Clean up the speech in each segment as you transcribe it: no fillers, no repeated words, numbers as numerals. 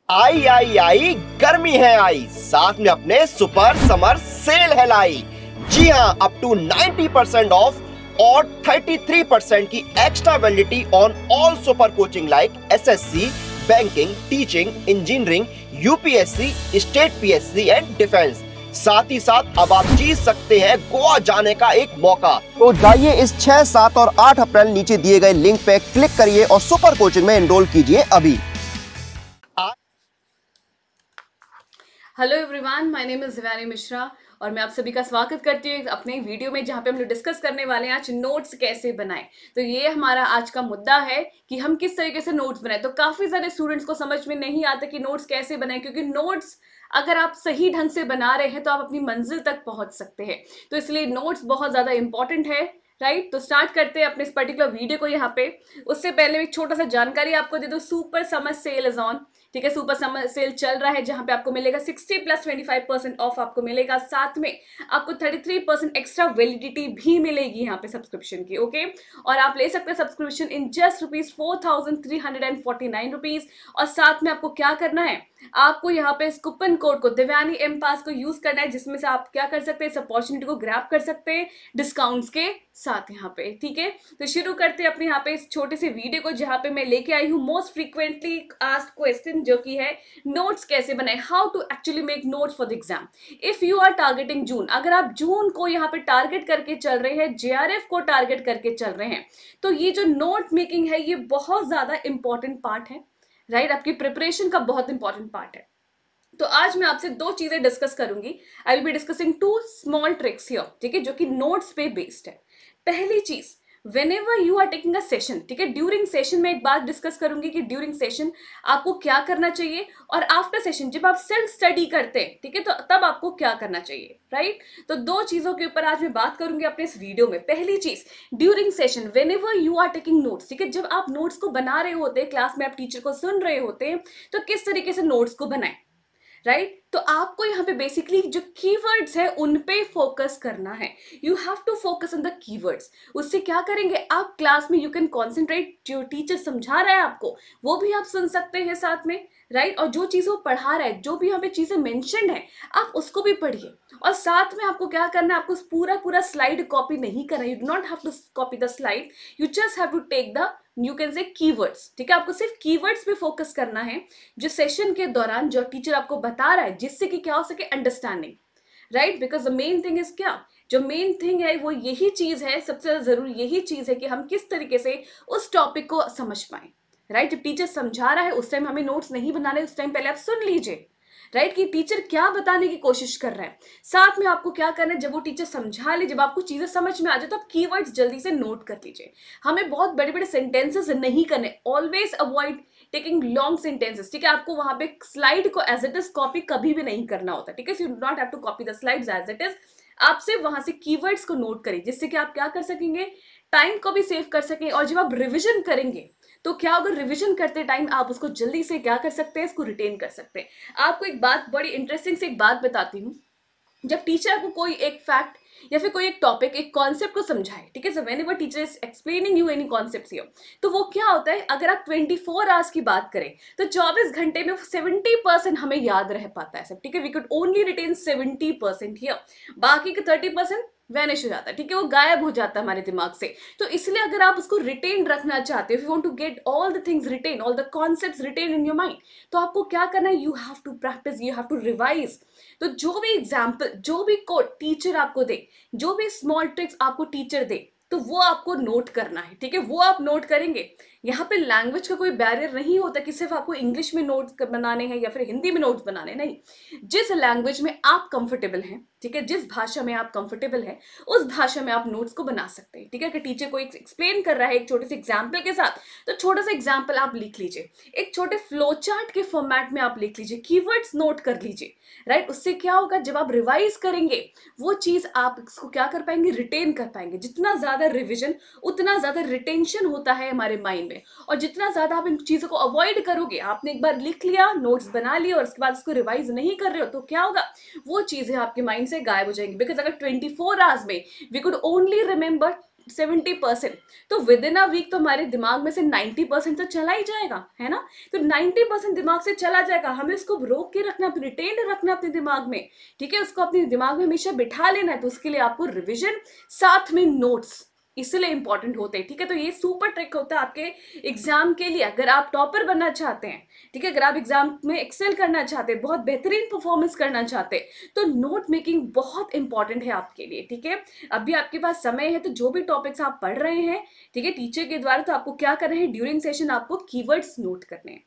आई आई आई गर्मी है आई, साथ में अपने सुपर समर सेल है लाई। जी हाँ, अप टू 90% ऑफ और 33% की extra validity on all super coaching like SSC, banking, teaching, engineering, UPSC, state PSC and defence. साथ ही साथ अब आप जीत सकते हैं गोवा जाने का एक मौका। तो जाइए इस 6, 7 और 8 अप्रैल नीचे दिए गए लिंक पे क्लिक करिए और सुपर कोचिंग में एनरोल कीजिए अभी। Hello everyone, my name is Shivani Mishra और मैं आप सभी का स्वागत करती हूँ अपने वीडियो में, जहाँ पे हम लोग डिस्कस करने वाले हैं आज नोट्स कैसे बनाएं। तो ये हमारा आज का मुद्दा है कि हम किस तरीके से नोट्स बनाएं। तो काफ़ी सारे स्टूडेंट्स को समझ में नहीं आता कि नोट्स कैसे बनाएं, क्योंकि नोट्स अगर आप सही ढंग से बना रहे हैं तो आप अपनी मंजिल तक पहुंच सकते हैं। तो इसलिए नोट्स बहुत ज़्यादा इंपॉर्टेंट है, राइट। तो स्टार्ट करते हैं अपने इस पर्टिकुलर वीडियो को यहाँ पे। उससे पहले एक छोटा सा जानकारी आपको दे दूँ, super summer sale is on. ठीक है, सुपर समर सेल चल रहा है जहां पे आपको मिलेगा 60 + 25% ऑफ आपको मिलेगा। साथ में आपको 33% एक्स्ट्रा वैलिडिटी भी मिलेगी यहाँ पे सब्सक्रिप्शन की। ओके, और आप ले सकते हैं सब्सक्रिप्शन इन जस्ट ₹4,349। और साथ में आपको क्या करना है, आपको यहाँ पे इस कूपन कोड को दिव्यानी एम पास को यूज करना है, जिसमें से आप क्या कर सकते हैं, इस अपॉर्चुनिटी को ग्रैब कर सकते हैं डिस्काउंट्स के साथ यहाँ पे। ठीक है, तो शुरू करते हैं अपने यहाँ पे इस छोटे से वीडियो को, जहाँ पे मैं लेके आई हूँ मोस्ट फ्रीक्वेंटली आस्क्ड क्वेश्चन, जो कि है नोट्स कैसे बनाए, how to actually make notes for the exam if you are targeting June. अगर आप जून को यहाँ पे टारगेट करके चल रहे हैं, जेआरएफ को टारगेट करके चल रहे हैं, तो ये जो नोट मेकिंग है ये बहुत ज्यादा इंपॉर्टेंट पार्ट है, राइट। आपकी प्रिपरेशन का बहुत इंपॉर्टेंट पार्ट है। तो आज मैं आपसे दो चीजें डिस्कस करूंगी। I will be discussing 2 small tricks here, ठीक है, जो कि नोट्स पे बेस्ड है। पहली चीज, whenever you are taking a session, ठीक है, ड्यूरिंग सेशन में एक बात डिस्कस करूंगी कि ड्यूरिंग सेशन आपको क्या करना चाहिए, और आफ्टर सेशन जब आप सेल्फ स्टडी करते हैं, ठीक है, तो तब आपको क्या करना चाहिए, राइट। तो दो चीजों के ऊपर आज मैं बात करूंगी अपने इस वीडियो में। पहली चीज, during session whenever you are taking notes, ठीक है, जब आप नोट्स को बना रहे होते हैं, क्लास में आप टीचर को सुन रहे होते हैं, तो किस तरीके से नोट्स को बनाएं, राइट। तो आपको यहाँ पे बेसिकली जो कीवर्ड्स है उन पे फोकस करना है। You have to focus on the keywords. उससे क्या करेंगे आप, क्लास में यू कैन कॉन्सेंट्रेट, जो टीचर समझा रहा है आपको वो भी आप सुन सकते हैं साथ में, राइट। और जो चीज़ वो पढ़ा रहा है, जो भी यहाँ पे चीज़ें मेंशन है, आप उसको भी पढ़िए। और साथ में आपको क्या करना है, आपको पूरा स्लाइड कॉपी नहीं करना। You do not have to copy the slide, you just have to take the, you can say keywords, ठीक है। आपको सिर्फ कीवर्ड्स पे फोकस करना है जो सेशन के दौरान जो टीचर आपको बता रहा है, जिससे कि क्या हो सके understanding, right. Because the main thing is क्या, जो मेन थिंग है वो यही चीज है, सबसे ज्यादा जरूरी यही चीज है कि हम किस तरीके से उस टॉपिक को समझ पाए, राइट। जब टीचर समझा रहा है उस टाइम हमें नोट्स नहीं बनाने, उस टाइम पहले आप सुन लीजिए, राइट, कि टीचर क्या बताने की कोशिश कर रहा है। साथ में आपको क्या करना है, जब वो टीचर समझा ले, जब आपको चीजें समझ में आ जाए, तो आप कीवर्ड्स जल्दी से नोट कर लीजिए। हमें बहुत बड़े बड़े सेंटेंसेस नहीं करने, always avoid taking long sentences, ठीक है। आपको वहां पे स्लाइड को एज इट इज कॉपी कभी भी नहीं करना होता, ठीक है। You do not have to copy the slides as it is. आप सिर्फ वहां से कीवर्ड्स को नोट करिए, जिससे कि आप क्या कर सकेंगे, टाइम को भी सेव कर सकें। और जब आप रिविजन करेंगे तो क्या होगा, रिवीजन करते टाइम आप उसको जल्दी से क्या कर सकते हैं, इसको रिटेन कर सकते हैं। आपको एक बात, बड़ी इंटरेस्टिंग से एक बात बताती हूँ। जब टीचर आपको कोई एक फैक्ट या फिर कोई एक टॉपिक, एक कॉन्सेप्ट को समझाए, ठीक है, so whenever teacher is explaining you any concepts here, तो वो क्या होता है, अगर आप 24 आवर्स की बात करें तो 24 घंटे में 70% हमें याद रह पाता है सब, ठीक है। We could only retain 70% here, बाकी का 30% वैनिश हो जाता है, ठीक है, वो गायब हो जाता है हमारे दिमाग से। तो इसलिए अगर आप उसको रिटेन रखना चाहते हो, if you want to get all the things retain, all the concepts retain in your mind, तो आपको क्या करना है, you have to practise, you have to revise. तो जो भी एग्जाम्पल, जो भी कोड टीचर आपको दे, जो भी स्मॉल ट्रिक्स आपको टीचर दे, तो वो आपको नोट करना है, ठीक है। वो आप नोट करेंगे। यहाँ पे लैंग्वेज का कोई बैरियर नहीं होता कि सिर्फ आपको इंग्लिश में नोट्स बनाने हैं या फिर हिंदी में नोट्स बनाने, नहीं। जिस लैंग्वेज में आप कंफर्टेबल हैं, ठीक है, जिस भाषा में आप कंफर्टेबल हैं, उस भाषा में आप नोट्स को बना सकते हैं, ठीक है। कि टीचर को एक्सप्लेन कर रहा है एक छोटे से एग्जाम्पल के साथ, तो छोटा सा एग्जाम्पल आप लिख लीजिए, एक छोटे फ्लो चार्ट के फॉर्मेट में आप लिख लीजिए, कीवर्ड्स नोट कर लीजिए, राइट। उससे क्या होगा, जब आप रिवाइज करेंगे वो चीज आप इसको क्या कर पाएंगे, रिटेन कर पाएंगे। जितना ज्यादा रिविजन उतना ज्यादा रिटेंशन होता है हमारे माइंड में, और जितना ज्यादा आप इन चीजों को अवॉइड करोगे, आपने एक बार लिख लिया, नोट्स बना लिया और उसके बाद उसको रिवाइज नहीं कर रहे हो, तो क्या होगा, वो चीजें आपके माइंड से गायब हो जाएंगी। बिकॉज अगर 24 आवर्स में वी कुड ओनली रिमेंबर 70%, तो विद इन अ वीक तो हमारे दिमाग में से 90% तो चला ही जाएगा, है ना। तो 90% दिमाग से चला जाएगा, हमें इसको रोक के रखना, रिटेन रखना अपने दिमाग में, ठीक है, उसको अपने दिमाग में हमेशा बिठा लेना है। तो उसके लिए आपको रिविजन साथ में नोट्स इसलिए इंपॉर्टेंट होते हैं, ठीक है। तो ये सुपर ट्रिक होता है आपके एग्जाम के लिए। अगर आप टॉपर बनना चाहते हैं, ठीक है, अगर आप एग्जाम में एक्सेल करना चाहते हैं, बहुत बेहतरीन परफॉर्मेंस करना चाहते हैं, तो नोट मेकिंग बहुत इंपॉर्टेंट है आपके लिए, ठीक है। अभी आपके पास समय है, तो जो भी टॉपिक्स आप पढ़ रहे हैं, ठीक है, टीचर के द्वारा, तो आपको क्या करना है, ड्यूरिंग सेशन आपको कीवर्ड्स नोट करने हैं।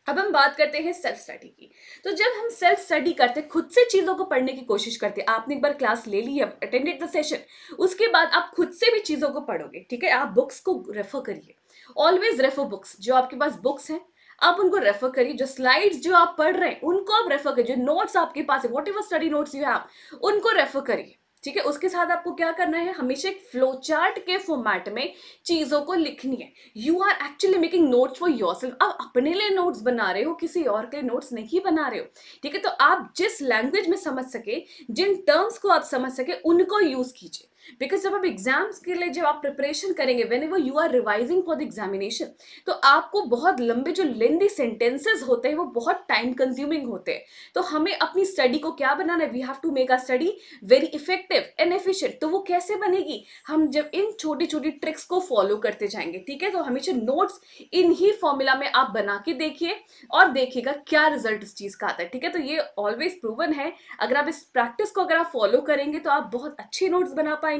अब हम बात करते हैं सेल्फ स्टडी की। तो जब हम सेल्फ स्टडी करते हैं, खुद से चीजों को पढ़ने की कोशिश करते हैं, आपने एक बार क्लास ले ली है, अटेंडेड द सेशन, उसके बाद आप खुद से भी चीजों को पढ़ोगे, ठीक है। आप बुक्स को रेफर करिए, ऑलवेज रेफर बुक्स। जो आपके पास बुक्स हैं आप उनको रेफर करिए, जो स्लाइड्स जो आप पढ़ रहे हैं उनको आप रेफर करिए, जो नोट्स आपके पास है, what ever study notes you have, उनको रेफर करिए, ठीक है। उसके साथ आपको क्या करना है, हमेशा एक फ्लो चार्ट के फॉर्मेट में चीजों को लिखनी है। You are actually making notes for yourself. आप अपने लिए नोट्स बना रहे हो, किसी और के लिए नोट्स नहीं बना रहे हो, ठीक है। तो आप जिस लैंग्वेज में समझ सके, जिन टर्म्स को आप समझ सके, उनको यूज कीजिए। बिकॉज जब आप एग्जाम्स के लिए जब आप प्रिपरेशन करेंगे, whenever you are revising for the examination, तो आपको बहुत लंबे जो लेंदी सेंटेंसेस होते हैं वो बहुत टाइम कंज्यूमिंग होते हैं। तो हमें अपनी स्टडी को क्या बनाना है, we have to make a study very effective and efficient. तो वो कैसे बनेगी, हम जब इन छोटी छोटी ट्रिक्स को फॉलो करते जाएंगे, ठीक है। तो हमेशा नोट्स इन ही फॉर्मूला में आप बना के देखिए और देखिएगा क्या रिजल्ट इस चीज का आता है, ठीक है। तो ये ऑलवेज प्रूवन है, अगर आप इस प्रैक्टिस को अगर आप फॉलो करेंगे तो आप बहुत अच्छे नोट्स बना पाएंगे,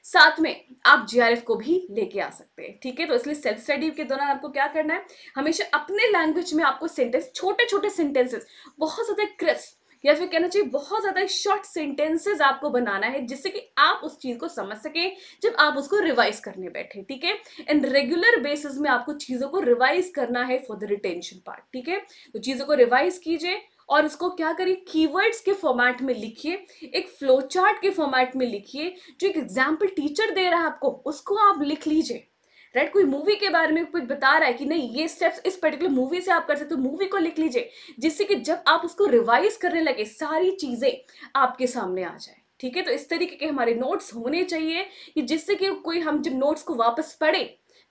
साथ में आप जीआरएफ को भी लेके आ सकते हैं, ठीक है। तो इसलिए सेल्फ स्टडी के दौरान आपको क्या करना है, हमेशा अपने लैंग्वेज में आपको सेंटेंस, छोटे छोटे सेंटेंसेस, बहुत ज्यादा क्रिस्प या फिर कहना चाहिए बहुत ज्यादा शॉर्ट सेंटेंसेस आपको बनाना है, जिससे कि आप उस चीज को समझ सके जब आप उसको रिवाइज करने बैठे, ठीक है। एंड रेगुलर बेसिस में आपको चीजों को रिवाइज करना है फॉर द रिटेंशन पार्ट, ठीक है। तो चीजों को रिवाइज कीजिए और उसको क्या करिए, कीवर्ड्स के फॉर्मेट में लिखिए, एक फ्लो चार्ट के फॉर्मेट में लिखिए, जो एक एग्जाम्पल टीचर दे रहा है आपको उसको आप लिख लीजिए, राइट। कोई मूवी के बारे में कुछ बता रहा है कि नहीं ये स्टेप्स इस पर्टिकुलर मूवी से आप कर सकते हो, मूवी को लिख लीजिए, जिससे कि जब आप उसको रिवाइज करने लगे सारी चीजें आपके सामने आ जाए, ठीक है। तो इस तरीके के हमारे नोट्स होने चाहिए कि जिससे कि कोई हम जब नोट्स को वापस पढ़े,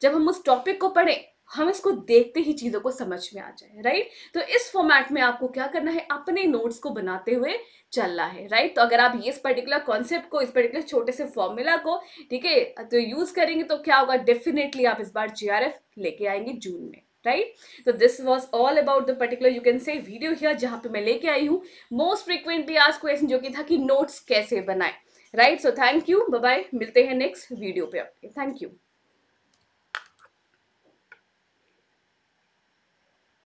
जब हम उस टॉपिक को पढ़े, हम इसको देखते ही चीजों को समझ में आ जाए, राइट। तो इस फॉर्मेट में आपको क्या करना है, अपने नोट्स को बनाते हुए चलना है, राइट। तो अगर आप ये इस पर्टिकुलर कॉन्सेप्ट को, इस पर्टिकुलर छोटे से फॉर्मूला को, ठीक है, तो यूज करेंगे तो क्या होगा, डेफिनेटली आप इस बार जीआरएफ लेके आएंगे जून में, राइट। तो this was all about the particular you can से वीडियो हियर, जहां पे मैं लेके आई हूँ मोस्ट फ्रीक्वेंटली आस्क्ड क्वेश्चन, जो कि था कि नोट्स कैसे बनाए, right. So thank you, bye bye, मिलते हैं नेक्स्ट वीडियो पे आपके, थैंक यू।